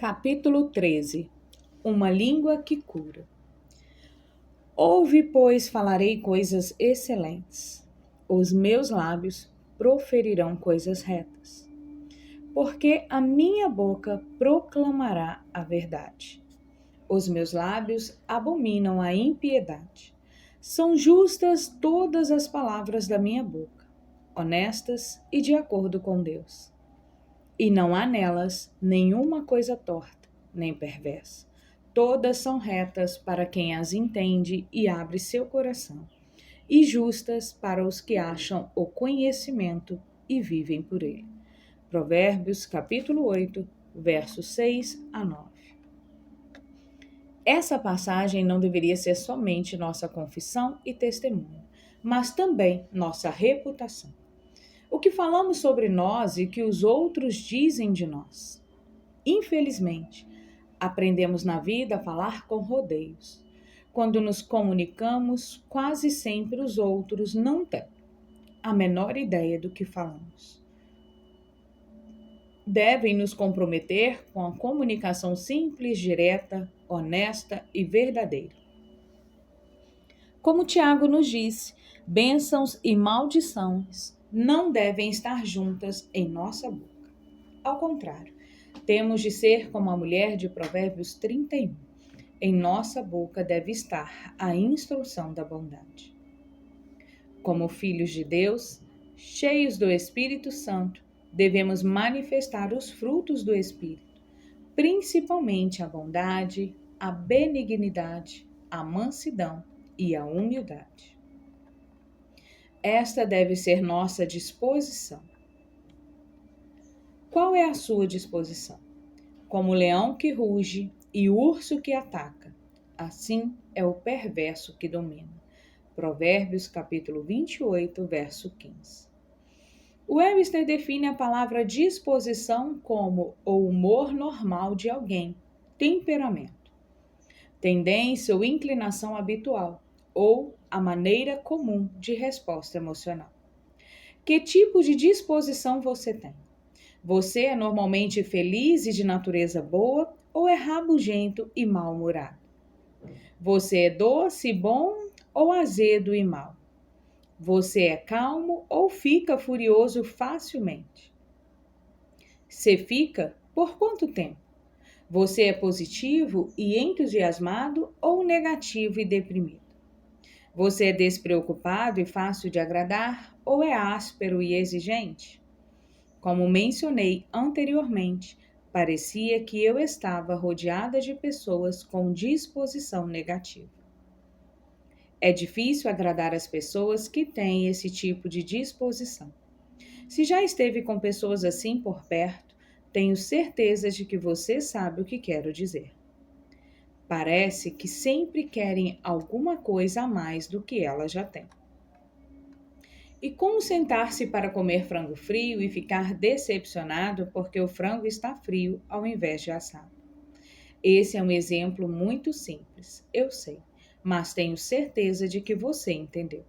Capítulo 13. Uma língua que cura. Ouve, pois, falarei coisas excelentes. Os meus lábios proferirão coisas retas. Porque a minha boca proclamará a verdade. Os meus lábios abominam a impiedade. São justas todas as palavras da minha boca, honestas e de acordo com Deus. E não há nelas nenhuma coisa torta, nem perversa. Todas são retas para quem as entende e abre seu coração, e justas para os que acham o conhecimento e vivem por ele. Provérbios, capítulo 8, versos 6 a 9. Essa passagem não deveria ser somente nossa confissão e testemunho, mas também nossa reputação. O que falamos sobre nós e que os outros dizem de nós. Infelizmente, aprendemos na vida a falar com rodeios. Quando nos comunicamos, quase sempre os outros não têm a menor ideia do que falamos. Devem nos comprometer com a comunicação simples, direta, honesta e verdadeira. Como Tiago nos disse, bênçãos e maldições não devem estar juntas em nossa boca. Ao contrário, temos de ser como a mulher de Provérbios 31. Em nossa boca deve estar a instrução da bondade. Como filhos de Deus, cheios do Espírito Santo, devemos manifestar os frutos do Espírito, principalmente a bondade, a benignidade, a mansidão e a humildade. Esta deve ser nossa disposição. Qual é a sua disposição? Como o leão que ruge e o urso que ataca, assim é o perverso que domina. Provérbios capítulo 28, verso 15. O Webster define a palavra disposição como o humor normal de alguém, temperamento, tendência ou inclinação habitual, ou a maneira comum de resposta emocional. Que tipo de disposição você tem? Você é normalmente feliz e de natureza boa ou é rabugento e mal-humorado? Você é doce e bom ou azedo e mau? Você é calmo ou fica furioso facilmente? Se fica, por quanto tempo? Você é positivo e entusiasmado ou negativo e deprimido? Você é despreocupado e fácil de agradar ou é áspero e exigente? Como mencionei anteriormente, parecia que eu estava rodeada de pessoas com disposição negativa. É difícil agradar as pessoas que têm esse tipo de disposição. Se já esteve com pessoas assim por perto, tenho certeza de que você sabe o que quero dizer. Parece que sempre querem alguma coisa a mais do que elas já têm. E como sentar-se para comer frango frio e ficar decepcionado porque o frango está frio ao invés de assado? Esse é um exemplo muito simples, eu sei, mas tenho certeza de que você entendeu.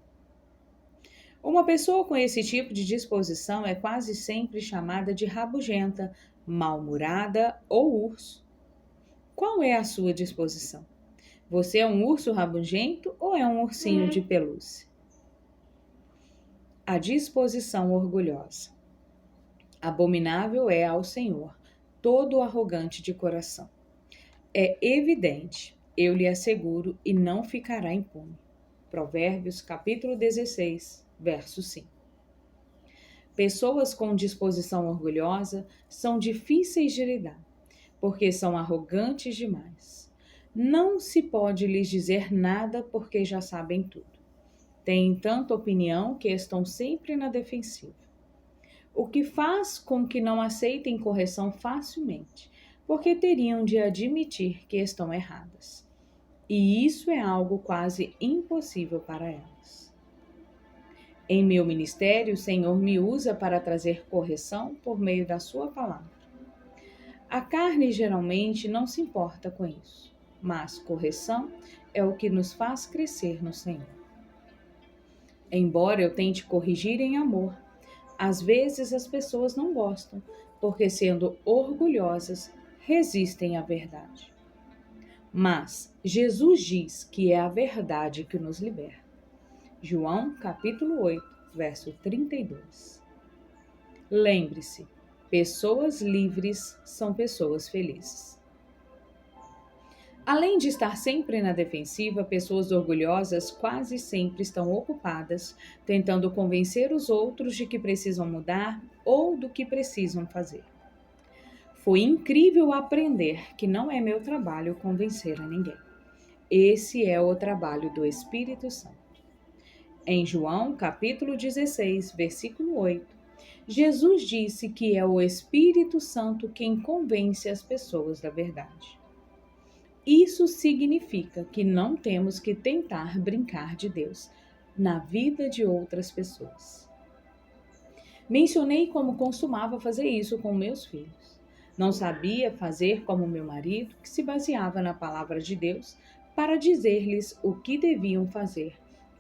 Uma pessoa com esse tipo de disposição é quase sempre chamada de rabugenta, mal-humorada ou urso. Qual é a sua disposição? Você é um urso rabugento ou é um ursinho de pelúcia? A disposição orgulhosa. Abominável é ao Senhor todo arrogante de coração. É evidente, eu lhe asseguro, e não ficará impune. Provérbios capítulo 16, verso 5. Pessoas com disposição orgulhosa são difíceis de lidar, porque são arrogantes demais. Não se pode lhes dizer nada porque já sabem tudo. Têm tanta opinião que estão sempre na defensiva. O que faz com que não aceitem correção facilmente, porque teriam de admitir que estão erradas. E isso é algo quase impossível para elas. Em meu ministério, o Senhor me usa para trazer correção por meio da sua palavra. A carne geralmente não se importa com isso, mas correção é o que nos faz crescer no Senhor. Embora eu tente corrigir em amor, às vezes as pessoas não gostam, porque sendo orgulhosas, resistem à verdade. Mas Jesus diz que é a verdade que nos liberta. João capítulo 8, verso 32. Lembre-se, pessoas livres são pessoas felizes. Além de estar sempre na defensiva, pessoas orgulhosas quase sempre estão ocupadas tentando convencer os outros de que precisam mudar ou do que precisam fazer. Foi incrível aprender que não é meu trabalho convencer a ninguém. Esse é o trabalho do Espírito Santo. Em João, capítulo 16, versículo 8, Jesus disse que é o Espírito Santo quem convence as pessoas da verdade. Isso significa que não temos que tentar brincar de Deus na vida de outras pessoas. Mencionei como costumava fazer isso com meus filhos. Não sabia fazer como meu marido, que se baseava na palavra de Deus para dizer-lhes o que deviam fazer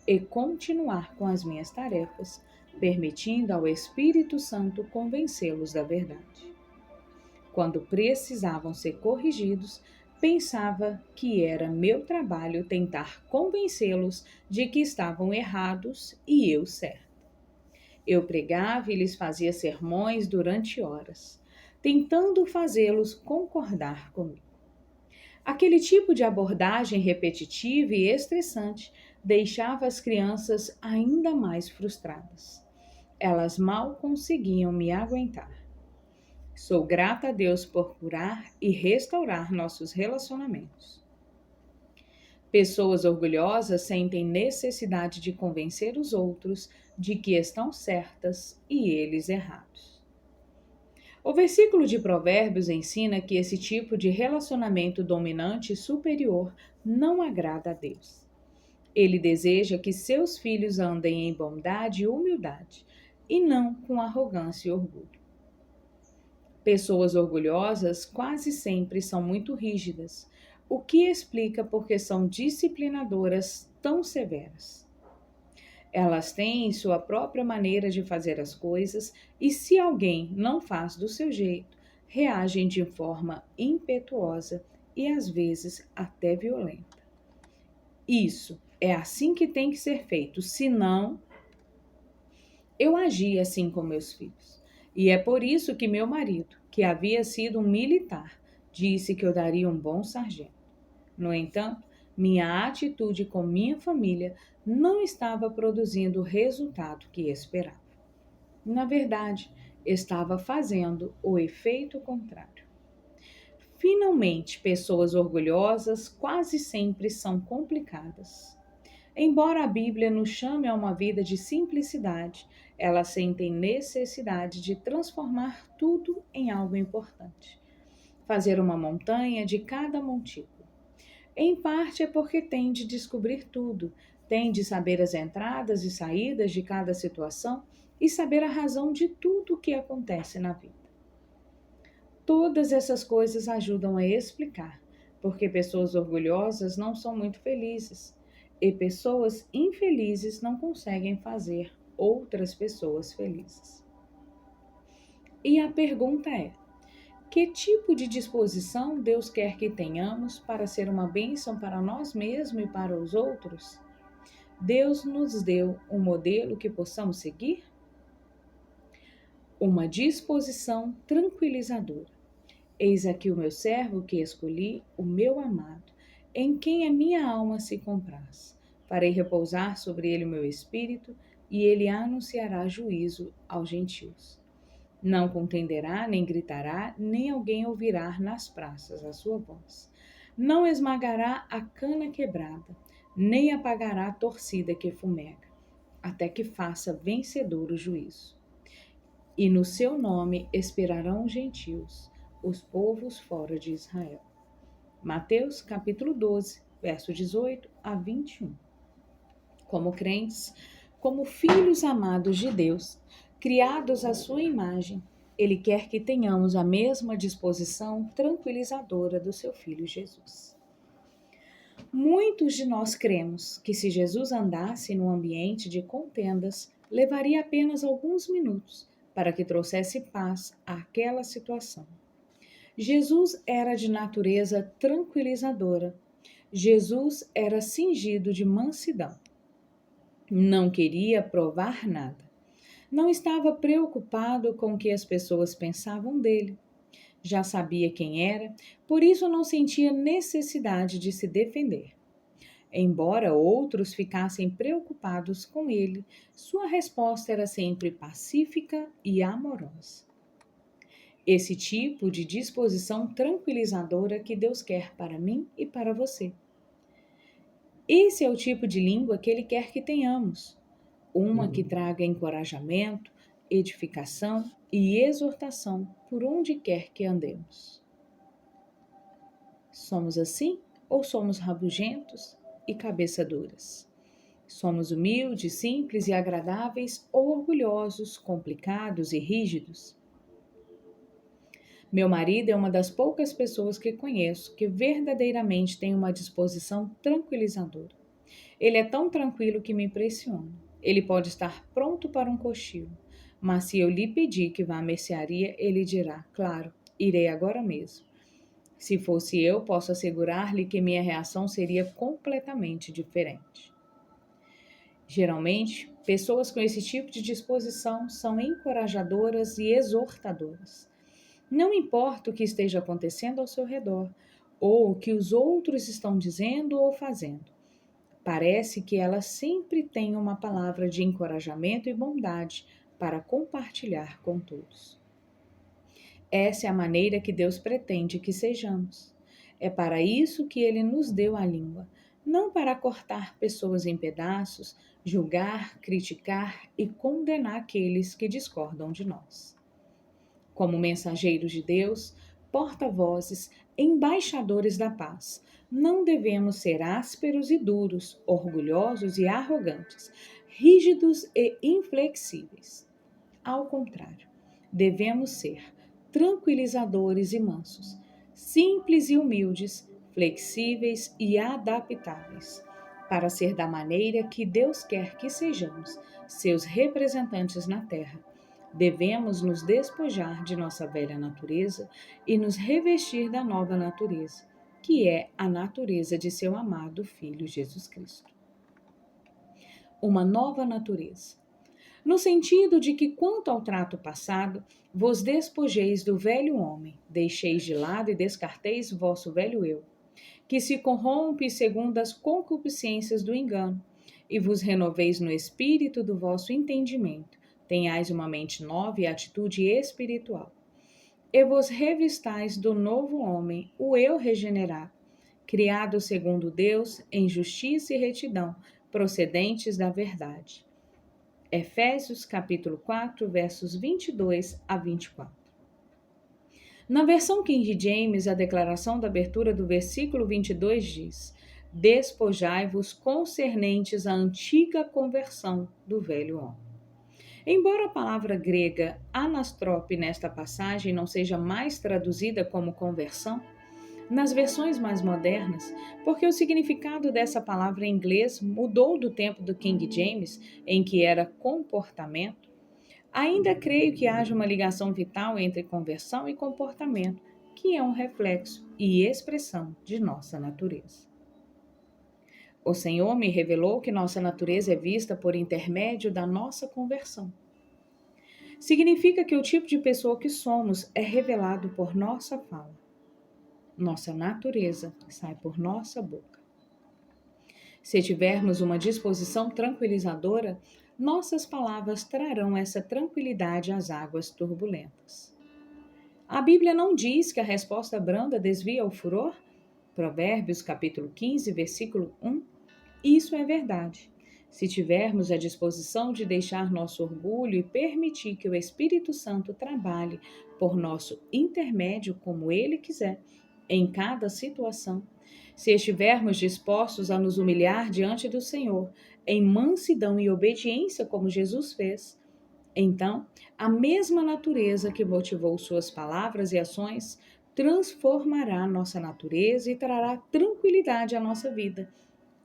e continuar com as minhas tarefas, permitindo ao Espírito Santo convencê-los da verdade. Quando precisavam ser corrigidos, pensava que era meu trabalho tentar convencê-los de que estavam errados e eu certo. Eu pregava e lhes fazia sermões durante horas, tentando fazê-los concordar comigo. Aquele tipo de abordagem repetitiva e estressante deixava as crianças ainda mais frustradas. Elas mal conseguiam me aguentar. Sou grata a Deus por curar e restaurar nossos relacionamentos. Pessoas orgulhosas sentem necessidade de convencer os outros de que estão certas e eles errados. O versículo de Provérbios ensina que esse tipo de relacionamento dominante e superior não agrada a Deus. Ele deseja que seus filhos andem em bondade e humildade, e não com arrogância e orgulho. Pessoas orgulhosas quase sempre são muito rígidas, o que explica porque são disciplinadoras tão severas. Elas têm sua própria maneira de fazer as coisas e, se alguém não faz do seu jeito, reagem de forma impetuosa e às vezes até violenta. Isso é assim que tem que ser feito, senão eu agi assim com meus filhos. E é por isso que meu marido, que havia sido um militar, disse que eu daria um bom sargento. No entanto, minha atitude com minha família não estava produzindo o resultado que esperava. Na verdade, estava fazendo o efeito contrário. Finalmente, pessoas orgulhosas quase sempre são complicadas. Embora a Bíblia nos chame a uma vida de simplicidade, elas sentem necessidade de transformar tudo em algo importante. Fazer uma montanha de cada montículo. Em parte é porque tem de descobrir tudo, tem de saber as entradas e saídas de cada situação e saber a razão de tudo o que acontece na vida. Todas essas coisas ajudam a explicar porque pessoas orgulhosas não são muito felizes e pessoas infelizes não conseguem fazer outras pessoas felizes. E a pergunta é: que tipo de disposição Deus quer que tenhamos para ser uma bênção para nós mesmos e para os outros? Deus nos deu um modelo que possamos seguir? Uma disposição tranquilizadora. Eis aqui o meu servo que escolhi, o meu amado, em quem a minha alma se compraz. Farei repousar sobre ele o meu espírito, e ele anunciará juízo aos gentios. Não contenderá, nem gritará, nem alguém ouvirá nas praças a sua voz. Não esmagará a cana quebrada, nem apagará a torcida que fumega, até que faça vencedor o juízo. E no seu nome esperarão os gentios, os povos fora de Israel. Mateus capítulo 12, verso 18 a 21. Como crentes, como filhos amados de Deus, criados à sua imagem, Ele quer que tenhamos a mesma disposição tranquilizadora do seu Filho Jesus. Muitos de nós cremos que se Jesus andasse num ambiente de contendas, levaria apenas alguns minutos para que trouxesse paz àquela situação. Jesus era de natureza tranquilizadora. Jesus era cingido de mansidão. Não queria provar nada. Não estava preocupado com o que as pessoas pensavam dele. Já sabia quem era, por isso não sentia necessidade de se defender. Embora outros ficassem preocupados com ele, sua resposta era sempre pacífica e amorosa. Esse tipo de disposição tranquilizadora que Deus quer para mim e para você. Esse é o tipo de língua que Ele quer que tenhamos. Uma que traga encorajamento, edificação e exortação por onde quer que andemos. Somos assim ou somos rabugentos e cabeça duras? Somos humildes, simples e agradáveis ou orgulhosos, complicados e rígidos? Meu marido é uma das poucas pessoas que conheço que verdadeiramente tem uma disposição tranquilizadora. Ele é tão tranquilo que me impressiona. Ele pode estar pronto para um cochilo, mas se eu lhe pedir que vá à mercearia, ele dirá: claro, irei agora mesmo. Se fosse eu, posso assegurar-lhe que minha reação seria completamente diferente. Geralmente, pessoas com esse tipo de disposição são encorajadoras e exortadoras. Não importa o que esteja acontecendo ao seu redor, ou o que os outros estão dizendo ou fazendo. Parece que elas sempre têm uma palavra de encorajamento e bondade para compartilhar com todos. Essa é a maneira que Deus pretende que sejamos. É para isso que Ele nos deu a língua, não para cortar pessoas em pedaços, julgar, criticar e condenar aqueles que discordam de nós. Como mensageiros de Deus, porta-vozes, embaixadores da paz, não devemos ser ásperos e duros, orgulhosos e arrogantes, rígidos e inflexíveis. Ao contrário, devemos ser tranquilizadores e mansos, simples e humildes, flexíveis e adaptáveis, para ser da maneira que Deus quer que sejamos, seus representantes na terra. Devemos nos despojar de nossa velha natureza e nos revestir da nova natureza, que é a natureza de seu amado Filho Jesus Cristo. Uma nova natureza. No sentido de que, quanto ao trato passado, vos despojeis do velho homem, deixeis de lado e descarteis vosso velho eu, que se corrompe segundo as concupiscências do engano, e vos renoveis no espírito do vosso entendimento, tenhais uma mente nova e atitude espiritual. E vos revistais do novo homem, o eu regenerado, criado segundo Deus em justiça e retidão, procedentes da verdade. Efésios capítulo 4, versos 22 a 24. Na versão King James, a declaração da abertura do versículo 22 diz: despojai-vos concernentes à antiga conversão do velho homem. Embora a palavra grega anastrope nesta passagem não seja mais traduzida como conversão, nas versões mais modernas, porque o significado dessa palavra em inglês mudou do tempo do King James, em que era comportamento, ainda creio que haja uma ligação vital entre conversão e comportamento, que é um reflexo e expressão de nossa natureza. O Senhor me revelou que nossa natureza é vista por intermédio da nossa conversão. Significa que o tipo de pessoa que somos é revelado por nossa fala. Nossa natureza sai por nossa boca. Se tivermos uma disposição tranquilizadora, nossas palavras trarão essa tranquilidade às águas turbulentas. A Bíblia não diz que a resposta branda desvia o furor? Provérbios capítulo 15, versículo 1. Isso é verdade. Se tivermos a disposição de deixar nosso orgulho e permitir que o Espírito Santo trabalhe por nosso intermédio como Ele quiser, em cada situação, se estivermos dispostos a nos humilhar diante do Senhor, em mansidão e obediência como Jesus fez, então a mesma natureza que motivou suas palavras e ações transformará nossa natureza e trará tranquilidade à nossa vida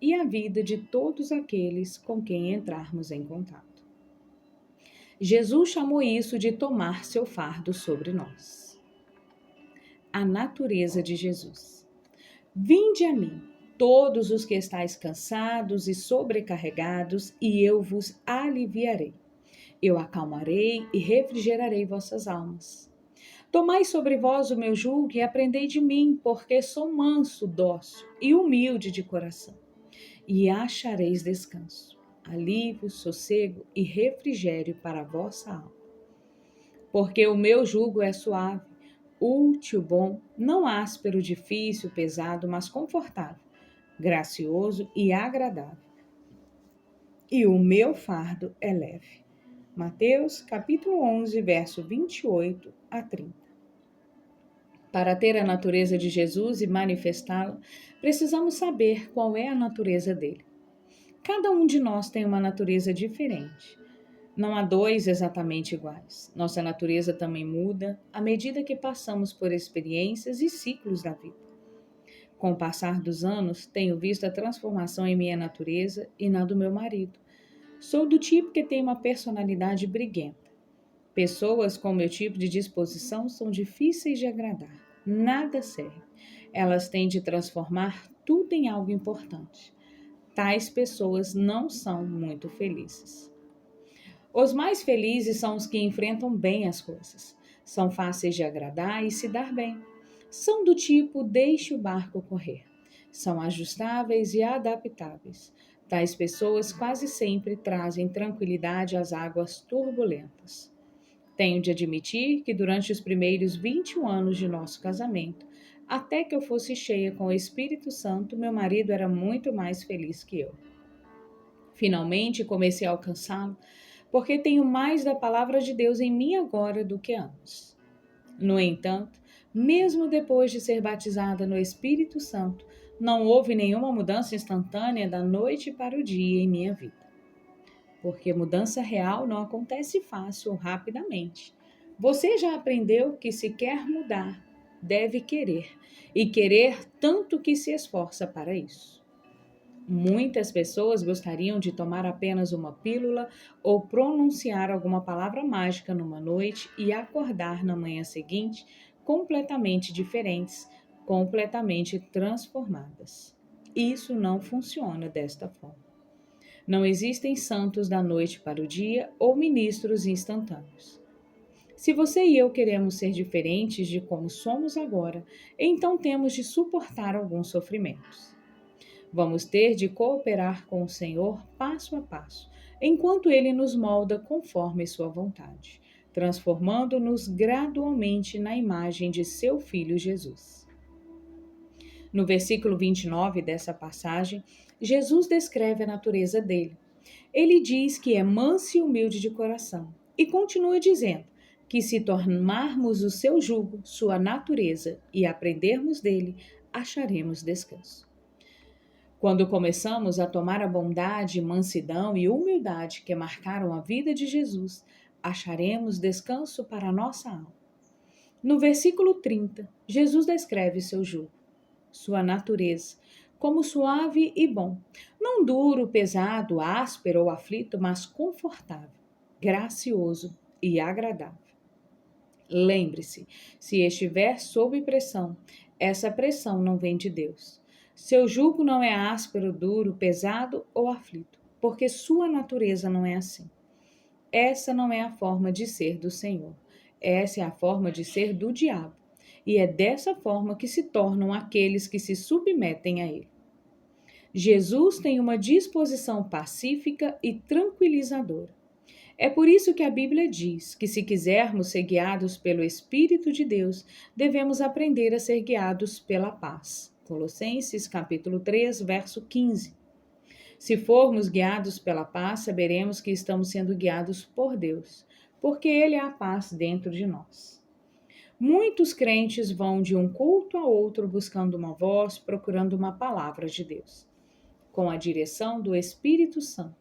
e à vida de todos aqueles com quem entrarmos em contato. Jesus chamou isso de tomar seu fardo sobre nós. a natureza de Jesus. Vinde a mim, todos os que estáis cansados e sobrecarregados, e eu vos aliviarei. Eu acalmarei e refrigerarei vossas almas. Tomai sobre vós o meu jugo e aprendei de mim, porque sou manso, dócil e humilde de coração, e achareis descanso, alívio, sossego e refrigério para a vossa alma. Porque o meu jugo é suave, útil, bom, não áspero, difícil, pesado, mas confortável, gracioso e agradável. E o meu fardo é leve. Mateus capítulo 11, verso 28 a 30. Para ter a natureza de Jesus e manifestá-la, precisamos saber qual é a natureza dele. Cada um de nós tem uma natureza diferente. Não há dois exatamente iguais. Nossa natureza também muda à medida que passamos por experiências e ciclos da vida. Com o passar dos anos, tenho visto a transformação em minha natureza e na do meu marido. Sou do tipo que tem uma personalidade briguenta. Pessoas com meu tipo de disposição são difíceis de agradar. Nada serve. Elas têm de transformar tudo em algo importante. Tais pessoas não são muito felizes. Os mais felizes são os que enfrentam bem as coisas. São fáceis de agradar e se dar bem. São do tipo deixe o barco correr. São ajustáveis e adaptáveis. Tais pessoas quase sempre trazem tranquilidade às águas turbulentas. Tenho de admitir que durante os primeiros 21 anos de nosso casamento, até que eu fosse cheia com o Espírito Santo, meu marido era muito mais feliz que eu. Finalmente comecei a alcançá-lo, porque tenho mais da palavra de Deus em mim agora do que antes. No entanto, mesmo depois de ser batizada no Espírito Santo, não houve nenhuma mudança instantânea da noite para o dia em minha vida. Porque mudança real não acontece fácil ou rapidamente. Você já aprendeu que se quer mudar, deve querer, e querer tanto que se esforça para isso. Muitas pessoas gostariam de tomar apenas uma pílula ou pronunciar alguma palavra mágica numa noite e acordar na manhã seguinte completamente diferentes, completamente transformadas. Isso não funciona desta forma. Não existem santos da noite para o dia ou ministros instantâneos. Se você e eu queremos ser diferentes de como somos agora, então temos de suportar alguns sofrimentos. Vamos ter de cooperar com o Senhor passo a passo, enquanto Ele nos molda conforme sua vontade, transformando-nos gradualmente na imagem de seu Filho Jesus. No versículo 29 dessa passagem, Jesus descreve a natureza dele. Ele diz que é manso e humilde de coração e continua dizendo que se tomarmos o seu jugo, sua natureza e aprendermos dele, acharemos descanso. Quando começamos a tomar a bondade, mansidão e humildade que marcaram a vida de Jesus, acharemos descanso para a nossa alma. No versículo 30, Jesus descreve seu jugo, sua natureza, como suave e bom, não duro, pesado, áspero ou aflito, mas confortável, gracioso e agradável. Lembre-se, se estiver sob pressão, essa pressão não vem de Deus. Seu jugo não é áspero, duro, pesado ou aflito, porque sua natureza não é assim. Essa não é a forma de ser do Senhor. Essa é a forma de ser do diabo. E é dessa forma que se tornam aqueles que se submetem a ele. Jesus tem uma disposição pacífica e tranquilizadora. É por isso que a Bíblia diz que, se quisermos ser guiados pelo Espírito de Deus, devemos aprender a ser guiados pela paz. Colossenses capítulo 3, verso 15. Se formos guiados pela paz, saberemos que estamos sendo guiados por Deus, porque Ele é a paz dentro de nós. Muitos crentes vão de um culto a outro buscando uma voz, procurando uma palavra de Deus. Com a direção do Espírito Santo,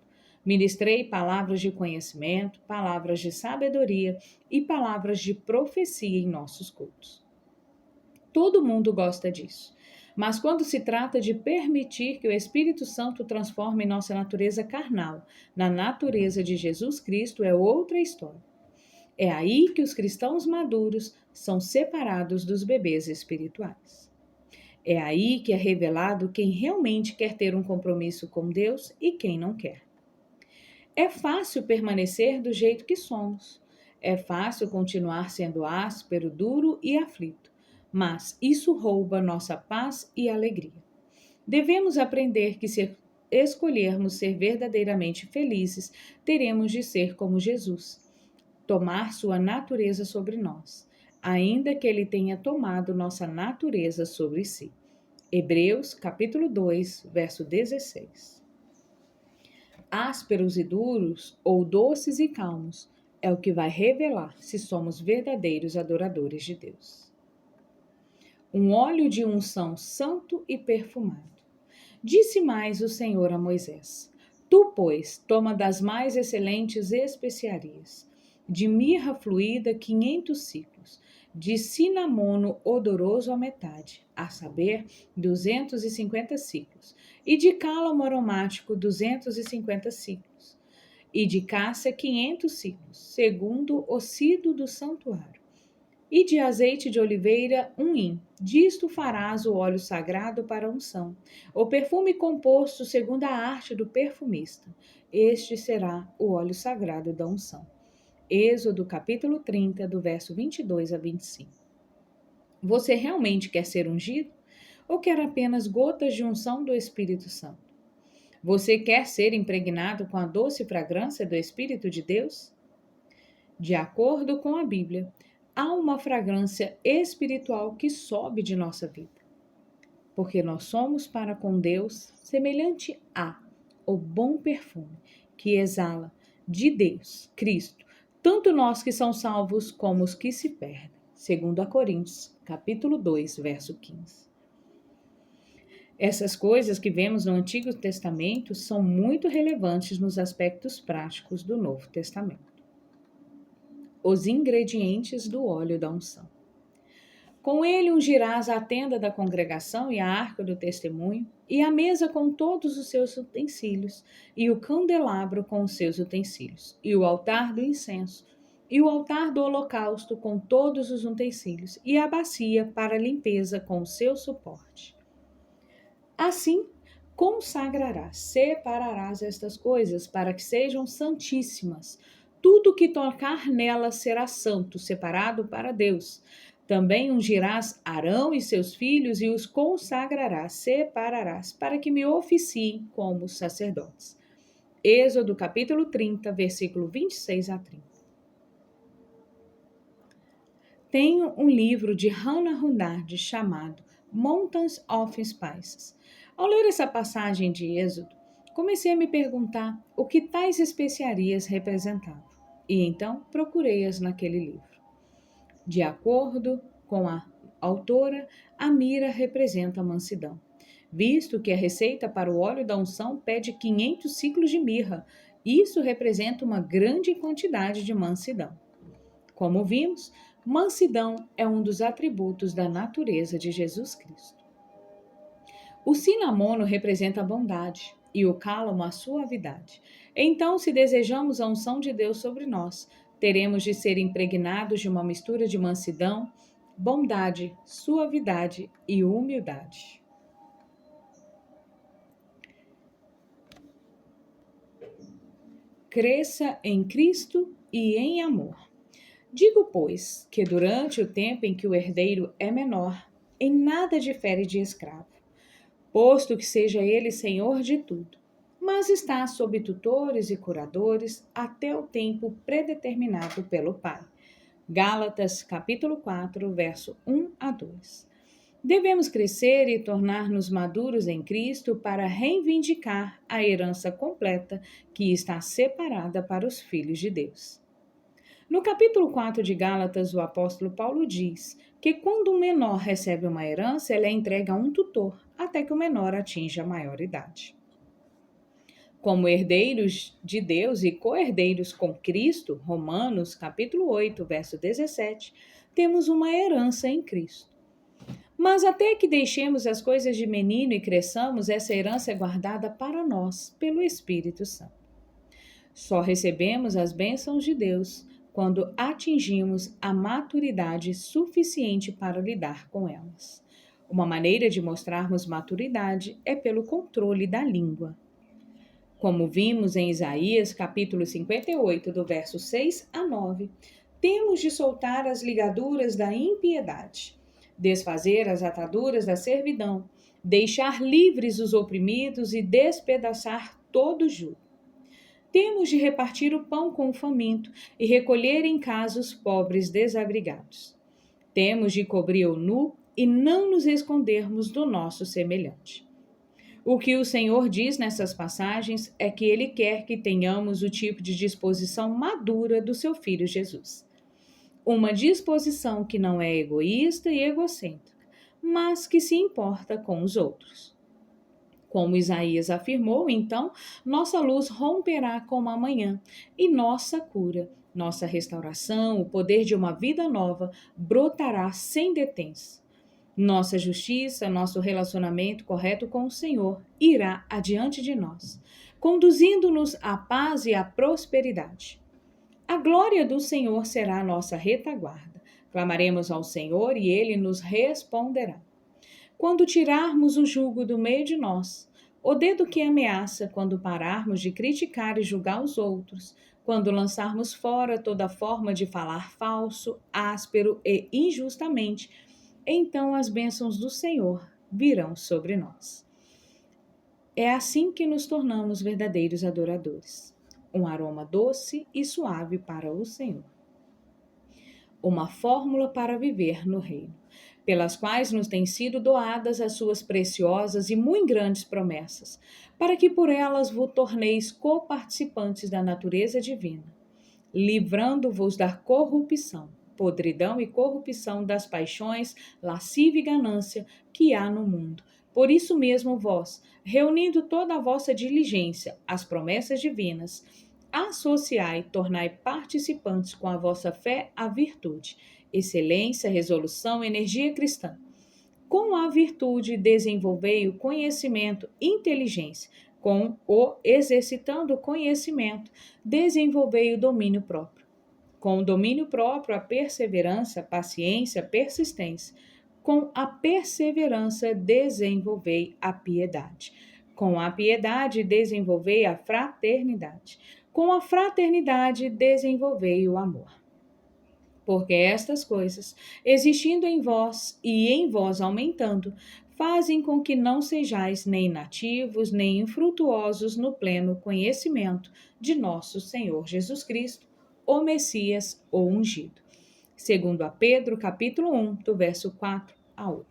ministrei palavras de conhecimento, palavras de sabedoria e palavras de profecia em nossos cultos. Todo mundo gosta disso. Mas quando se trata de permitir que o Espírito Santo transforme nossa natureza carnal na natureza de Jesus Cristo, é outra história. É aí que os cristãos maduros são separados dos bebês espirituais. É aí que é revelado quem realmente quer ter um compromisso com Deus e quem não quer. É fácil permanecer do jeito que somos. É fácil continuar sendo áspero, duro e aflito, mas isso rouba nossa paz e alegria. Devemos aprender que se escolhermos ser verdadeiramente felizes, teremos de ser como Jesus, tomar sua natureza sobre nós, ainda que ele tenha tomado nossa natureza sobre si. Hebreus, capítulo 2, verso 16. Ásperos e duros, ou doces e calmos, é o que vai revelar se somos verdadeiros adoradores de Deus. Um óleo de unção santo e perfumado. Disse mais o Senhor a Moisés: Tu, pois, toma das mais excelentes especiarias, de mirra fluída 500 ciclos, de cinamono odoroso a metade, a saber, 250 ciclos, e de cálamo aromático 250 ciclos, e de cássia 500 ciclos, segundo o cidro do santuário, e de azeite de oliveira 1 hin. Disto farás o óleo sagrado para a unção, o perfume composto segundo a arte do perfumista. Este será o óleo sagrado da unção. Êxodo capítulo 30, do verso 22 a 25. Você realmente quer ser ungido? Ou quer apenas gotas de unção do Espírito Santo? Você quer ser impregnado com a doce fragrância do Espírito de Deus? De acordo com a Bíblia, há uma fragrância espiritual que sobe de nossa vida, porque nós somos para com Deus semelhante a o bom perfume que exala de Deus, Cristo, tanto nós que são salvos como os que se perdem. 2 Coríntios, capítulo 2, verso 15. Essas coisas que vemos no Antigo Testamento são muito relevantes nos aspectos práticos do Novo Testamento. Os ingredientes do óleo da unção. Com ele ungirás a tenda da congregação e a arca do testemunho, e a mesa com todos os seus utensílios, e o candelabro com os seus utensílios, e o altar do incenso, e o altar do holocausto com todos os utensílios, e a bacia para a limpeza com o seu suporte. Assim, consagrarás, separarás estas coisas para que sejam santíssimas. Tudo que tocar nelas será santo, separado para Deus. Também ungirás Arão e seus filhos e os consagrarás, separarás, para que me oficiem como sacerdotes. Êxodo capítulo 30, versículo 26 a 30. Tenho um livro de Hannah Hurnard chamado Mountains of Spices. Ao ler essa passagem de Êxodo, comecei a me perguntar o que tais especiarias representavam, e então procurei-as naquele livro. De acordo com a autora, a mira representa a mansidão, visto que a receita para o óleo da unção pede 500 ciclos de mirra. Isso representa uma grande quantidade de mansidão. Como vimos, mansidão é um dos atributos da natureza de Jesus Cristo. O cinamono representa a bondade e o cálamo a suavidade. Então, se desejamos a unção de Deus sobre nós, teremos de ser impregnados de uma mistura de mansidão, bondade, suavidade e humildade. Cresça em Cristo e em amor. Digo, pois, que durante o tempo em que o herdeiro é menor, em nada difere de escravo, posto que seja ele senhor de tudo, mas está sob tutores e curadores até o tempo predeterminado pelo Pai. Gálatas, capítulo 4, verso 1 a 2. Devemos crescer e tornar-nos maduros em Cristo para reivindicar a herança completa que está separada para os filhos de Deus. No capítulo 4 de Gálatas, o apóstolo Paulo diz que quando um menor recebe uma herança, ela é entregue a um tutor, até que o menor atinja a maioridade. Como herdeiros de Deus e co-herdeiros com Cristo, Romanos, capítulo 8, verso 17, temos uma herança em Cristo. Mas até que deixemos as coisas de menino e cresçamos, essa herança é guardada para nós, pelo Espírito Santo. Só recebemos as bênçãos de Deus quando atingimos a maturidade suficiente para lidar com elas. Uma maneira de mostrarmos maturidade é pelo controle da língua. Como vimos em Isaías, capítulo 58, do verso 6 a 9, temos de soltar as ligaduras da impiedade, desfazer as ataduras da servidão, deixar livres os oprimidos e despedaçar todo o jugo. Temos de repartir o pão com o faminto e recolher em casa os pobres desabrigados. Temos de cobrir o nu e não nos escondermos do nosso semelhante. O que o Senhor diz nessas passagens é que Ele quer que tenhamos o tipo de disposição madura do seu Filho Jesus. Uma disposição que não é egoísta e egocêntrica, mas que se importa com os outros. Como Isaías afirmou, então, nossa luz romperá como a manhã e nossa cura, nossa restauração, o poder de uma vida nova brotará sem detença. Nossa justiça, nosso relacionamento correto com o Senhor irá adiante de nós, conduzindo-nos à paz e à prosperidade. A glória do Senhor será a nossa retaguarda. Clamaremos ao Senhor e Ele nos responderá. Quando tirarmos o jugo do meio de nós, o dedo que ameaça, quando pararmos de criticar e julgar os outros, quando lançarmos fora toda forma de falar falso, áspero e injustamente, então as bênçãos do Senhor virão sobre nós. É assim que nos tornamos verdadeiros adoradores. Um aroma doce e suave para o Senhor. Uma fórmula para viver no reino, pelas quais nos têm sido doadas as suas preciosas e muito grandes promessas, para que por elas vos torneis coparticipantes da natureza divina, livrando-vos da corrupção, podridão e corrupção das paixões, lascívia e ganância que há no mundo. Por isso mesmo vós, reunindo toda a vossa diligência, as promessas divinas, associai, tornai participantes com a vossa fé a virtude, excelência, resolução, energia cristã. Com a virtude desenvolvei o conhecimento, inteligência. Com o exercitando o conhecimento, desenvolvei o domínio próprio. Com o domínio próprio, a perseverança, paciência, persistência. Com a perseverança, desenvolvei a piedade. Com a piedade, desenvolvei a fraternidade. Com a fraternidade, desenvolvei o amor. Porque estas coisas, existindo em vós e em vós aumentando, fazem com que não sejais nem inativos, nem infrutuosos no pleno conhecimento de nosso Senhor Jesus Cristo, o Messias, o ungido. Segundo a Pedro, capítulo 1, do verso 4 a 8.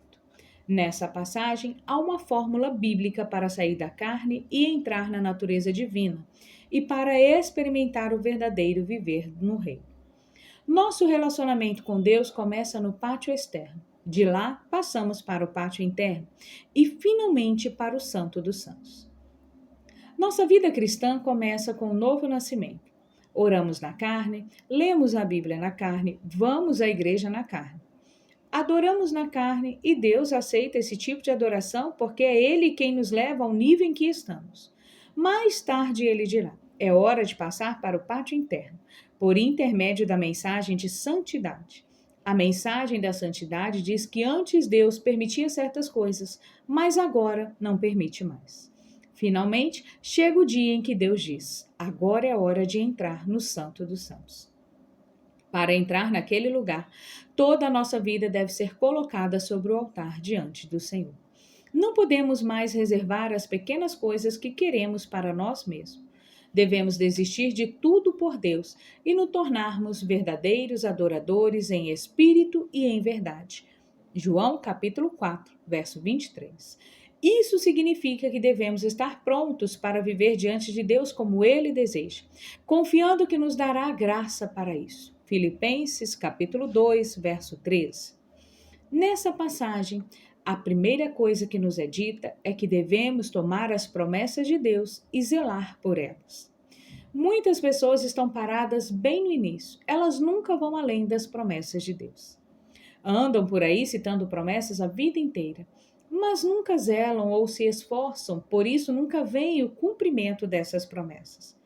Nessa passagem, há uma fórmula bíblica para sair da carne e entrar na natureza divina, e para experimentar o verdadeiro viver no reino. Nosso relacionamento com Deus começa no pátio externo. De lá, passamos para o pátio interno e, finalmente, para o Santo dos Santos. Nossa vida cristã começa com o novo nascimento. Oramos na carne, lemos a Bíblia na carne, vamos à igreja na carne. Adoramos na carne e Deus aceita esse tipo de adoração porque é Ele quem nos leva ao nível em que estamos. Mais tarde Ele dirá: é hora de passar para o pátio interno, por intermédio da mensagem de santidade. A mensagem da santidade diz que antes Deus permitia certas coisas, mas agora não permite mais. Finalmente, chega o dia em que Deus diz: agora é hora de entrar no Santo dos Santos. Para entrar naquele lugar, toda a nossa vida deve ser colocada sobre o altar diante do Senhor. Não podemos mais reservar as pequenas coisas que queremos para nós mesmos. Devemos desistir de tudo por Deus e nos tornarmos verdadeiros adoradores em espírito e em verdade. João capítulo 4, verso 23. Isso significa que devemos estar prontos para viver diante de Deus como Ele deseja, confiando que nos dará a graça para isso. Filipenses capítulo 2, verso 13. Nessa passagem, a primeira coisa que nos é dita é que devemos tomar as promessas de Deus e zelar por elas. Muitas pessoas estão paradas bem no início, elas nunca vão além das promessas de Deus. Andam por aí citando promessas a vida inteira, mas nunca zelam ou se esforçam, por isso nunca vem o cumprimento dessas promessas.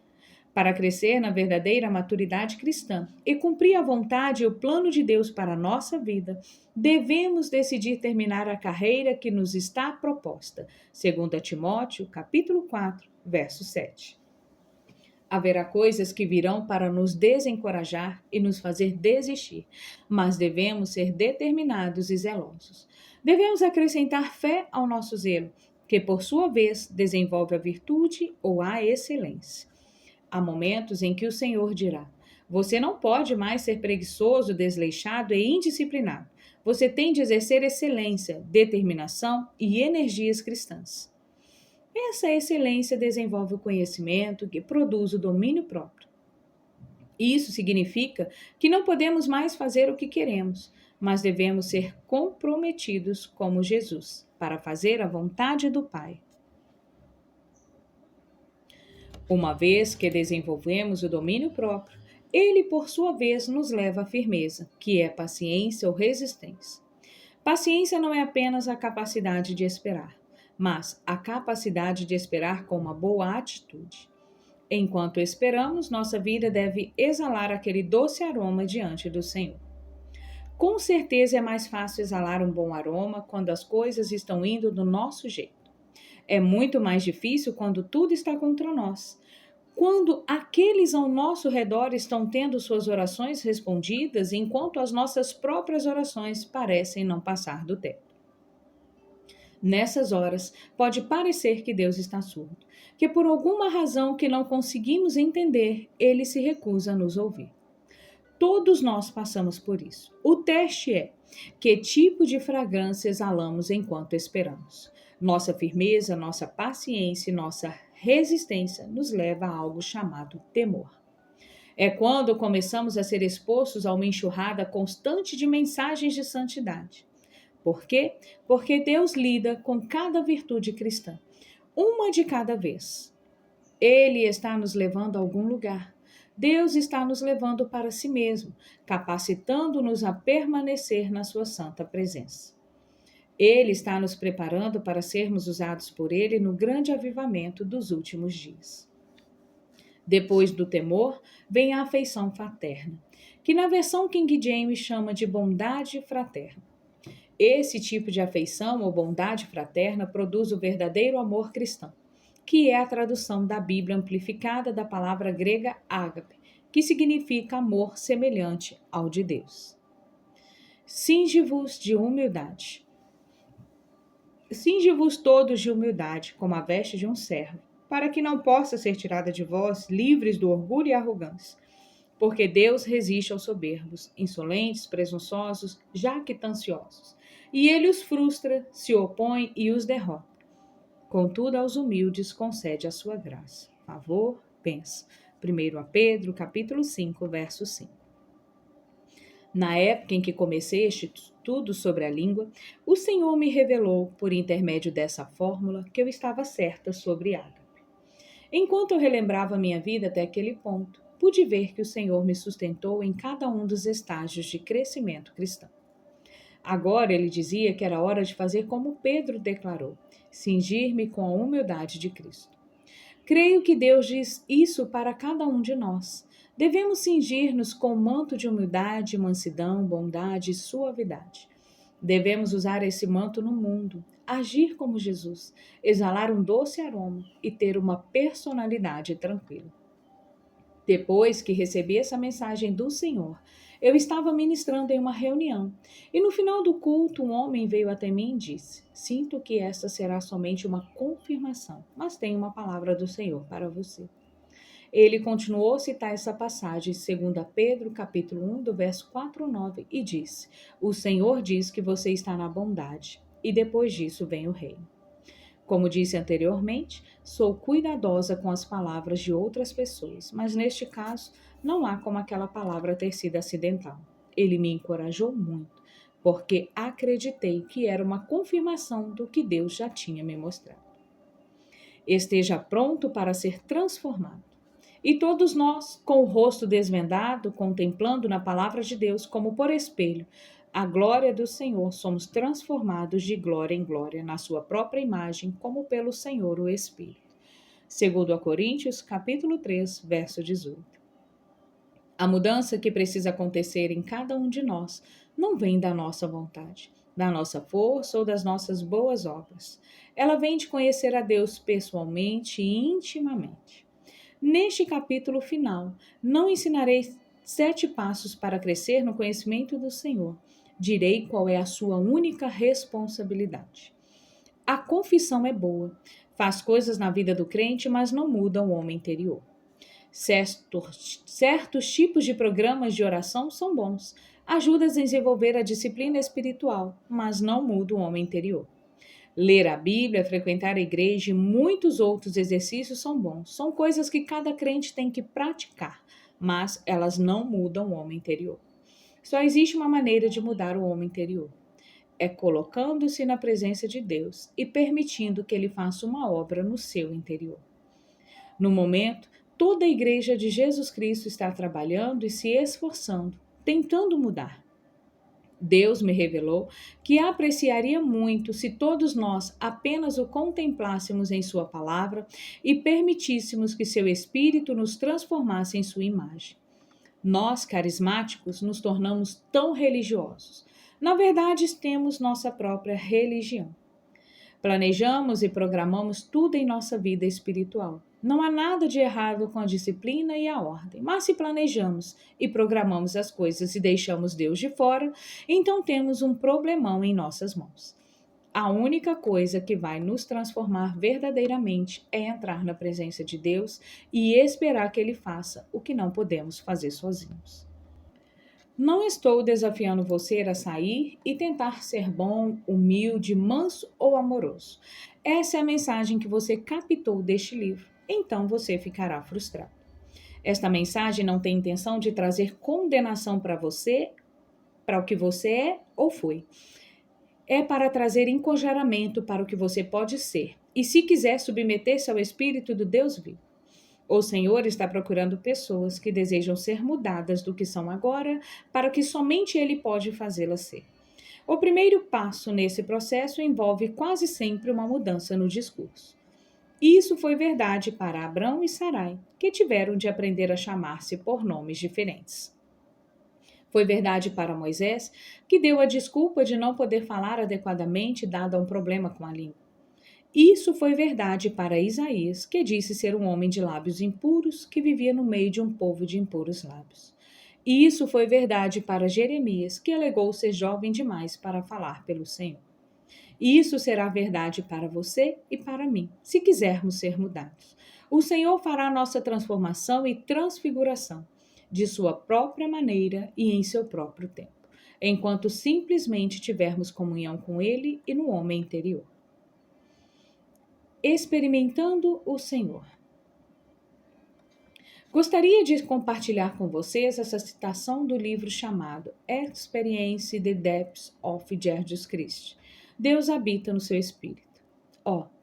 Para crescer na verdadeira maturidade cristã e cumprir a vontade e o plano de Deus para a nossa vida, devemos decidir terminar a carreira que nos está proposta. 2 Timóteo, capítulo 4, verso 7. Haverá coisas que virão para nos desencorajar e nos fazer desistir, mas devemos ser determinados e zelosos. Devemos acrescentar fé ao nosso zelo, que por sua vez desenvolve a virtude ou a excelência. Há momentos em que o Senhor dirá: você não pode mais ser preguiçoso, desleixado e indisciplinado. Você tem de exercer excelência, determinação e energias cristãs. Essa excelência desenvolve o conhecimento que produz o domínio próprio. Isso significa que não podemos mais fazer o que queremos, mas devemos ser comprometidos como Jesus, para fazer a vontade do Pai. Uma vez que desenvolvemos o domínio próprio, ele, por sua vez, nos leva à firmeza, que é paciência ou resistência. Paciência não é apenas a capacidade de esperar, mas a capacidade de esperar com uma boa atitude. Enquanto esperamos, nossa vida deve exalar aquele doce aroma diante do Senhor. Com certeza é mais fácil exalar um bom aroma quando as coisas estão indo do nosso jeito. É muito mais difícil quando tudo está contra nós. Quando aqueles ao nosso redor estão tendo suas orações respondidas, enquanto as nossas próprias orações parecem não passar do teto. Nessas horas, pode parecer que Deus está surdo, que por alguma razão que não conseguimos entender, ele se recusa a nos ouvir. Todos nós passamos por isso. O teste é: que tipo de fragrância exalamos enquanto esperamos? Nossa firmeza, nossa paciência e nossa resistência nos leva a algo chamado temor. É quando começamos a ser expostos a uma enxurrada constante de mensagens de santidade. Por quê? Porque Deus lida com cada virtude cristã, uma de cada vez. Ele está nos levando a algum lugar. Deus está nos levando para si mesmo, capacitando-nos a permanecer na sua santa presença. Ele está nos preparando para sermos usados por Ele no grande avivamento dos últimos dias. Depois do temor, vem a afeição fraterna, que na versão King James chama de bondade fraterna. Esse tipo de afeição ou bondade fraterna produz o verdadeiro amor cristão, que é a tradução da Bíblia amplificada da palavra grega ágape, que significa amor semelhante ao de Deus. Cinge-vos de humildade. Cinge-vos todos de humildade, como a veste de um servo, para que não possa ser tirada de vós, livres do orgulho e arrogância. Porque Deus resiste aos soberbos, insolentes, presunçosos, jactanciosos. E ele os frustra, se opõe e os derrota. Contudo, aos humildes concede a sua graça. Favor, pensa. 1 Pedro, capítulo 5, verso 5. Na época em que comecei este estudo sobre a língua, o Senhor me revelou, por intermédio dessa fórmula, que eu estava certa sobre ágape. Enquanto eu relembrava minha vida até aquele ponto, pude ver que o Senhor me sustentou em cada um dos estágios de crescimento cristão. Agora ele dizia que era hora de fazer como Pedro declarou, cingir-me com a humildade de Cristo. Creio que Deus diz isso para cada um de nós. Devemos cingir-nos com o manto de humildade, mansidão, bondade e suavidade. Devemos usar esse manto no mundo, agir como Jesus, exalar um doce aroma e ter uma personalidade tranquila. Depois que recebi essa mensagem do Senhor, eu estava ministrando em uma reunião e no final do culto um homem veio até mim e disse: sinto que esta será somente uma confirmação, mas tenho uma palavra do Senhor para você. Ele continuou a citar essa passagem, 2 Pedro, capítulo 1, do verso 4 ao 9, e disse: o Senhor diz que você está na bondade, e depois disso vem o reino. Como disse anteriormente, sou cuidadosa com as palavras de outras pessoas, mas neste caso não há como aquela palavra ter sido acidental. Ele me encorajou muito, porque acreditei que era uma confirmação do que Deus já tinha me mostrado. Esteja pronto para ser transformado. E todos nós, com o rosto desvendado, contemplando na palavra de Deus como por espelho, a glória do Senhor, somos transformados de glória em glória na sua própria imagem, como pelo Senhor o Espírito. segundo a Coríntios, capítulo 3, verso 18. A mudança que precisa acontecer em cada um de nós não vem da nossa vontade, da nossa força ou das nossas boas obras. Ela vem de conhecer a Deus pessoalmente e intimamente. Neste capítulo final, não ensinarei 7 passos para crescer no conhecimento do Senhor. Direi qual é a sua única responsabilidade. A confissão é boa, faz coisas na vida do crente, mas não muda o homem interior. Certos tipos de programas de oração são bons, ajudam a desenvolver a disciplina espiritual, mas não muda o homem interior. Ler a Bíblia, frequentar a igreja e muitos outros exercícios são bons. São coisas que cada crente tem que praticar, mas elas não mudam o homem interior. Só existe uma maneira de mudar o homem interior. É colocando-se na presença de Deus e permitindo que Ele faça uma obra no seu interior. No momento, toda a igreja de Jesus Cristo está trabalhando e se esforçando, tentando mudar. Deus me revelou que apreciaria muito se todos nós apenas o contemplássemos em Sua palavra e permitíssemos que Seu Espírito nos transformasse em Sua imagem. Nós, carismáticos, nos tornamos tão religiosos. Na verdade, temos nossa própria religião. Planejamos e programamos tudo em nossa vida espiritual. Não há nada de errado com a disciplina e a ordem, mas se planejamos e programamos as coisas e deixamos Deus de fora, então temos um problemão em nossas mãos. A única coisa que vai nos transformar verdadeiramente é entrar na presença de Deus e esperar que Ele faça o que não podemos fazer sozinhos. Não estou desafiando você a sair e tentar ser bom, humilde, manso ou amoroso. Essa é a mensagem que você captou deste livro. Então você ficará frustrado. Esta mensagem não tem intenção de trazer condenação para você, para o que você é ou foi. É para trazer encorajamento para o que você pode ser. E se quiser submeter-se ao Espírito do Deus vivo. O Senhor está procurando pessoas que desejam ser mudadas do que são agora, para que somente Ele pode fazê-las ser. O primeiro passo nesse processo envolve quase sempre uma mudança no discurso. Isso foi verdade para Abrão e Sarai, que tiveram de aprender a chamar-se por nomes diferentes. Foi verdade para Moisés, que deu a desculpa de não poder falar adequadamente dado a um problema com a língua. Isso foi verdade para Isaías, que disse ser um homem de lábios impuros, que vivia no meio de um povo de impuros lábios. E isso foi verdade para Jeremias, que alegou ser jovem demais para falar pelo Senhor. E isso será verdade para você e para mim, se quisermos ser mudados. O Senhor fará nossa transformação e transfiguração, de sua própria maneira e em seu próprio tempo, enquanto simplesmente tivermos comunhão com Ele e no homem interior. Experimentando o Senhor. Gostaria de compartilhar com vocês essa citação do livro chamado Experience the Depths of Jesus Christ. Deus habita no seu espírito.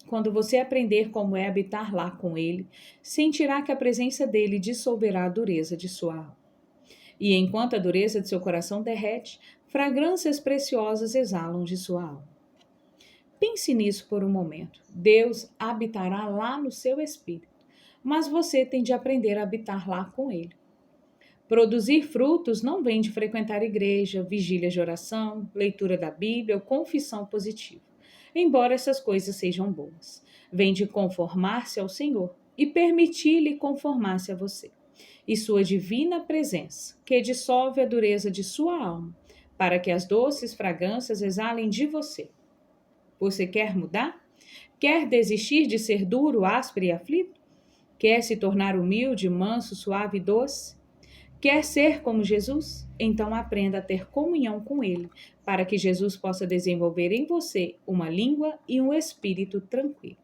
Quando você aprender como é habitar lá com Ele, sentirá que a presença dele dissolverá a dureza de sua alma. E enquanto a dureza de seu coração derrete, fragrâncias preciosas exalam de sua alma. Pense nisso por um momento. Deus habitará lá no seu espírito, mas você tem de aprender a habitar lá com Ele. Produzir frutos não vem de frequentar igreja, vigília de oração, leitura da Bíblia ou confissão positiva, embora essas coisas sejam boas. Vem de conformar-se ao Senhor e permitir-lhe conformar-se a você, e sua divina presença, que dissolve a dureza de sua alma, para que as doces fragrâncias exalem de você. Você quer mudar? Quer desistir de ser duro, áspero e aflito? Quer se tornar humilde, manso, suave e doce? Quer ser como Jesus? Então aprenda a ter comunhão com Ele, para que Jesus possa desenvolver em você uma língua e um espírito tranquilo.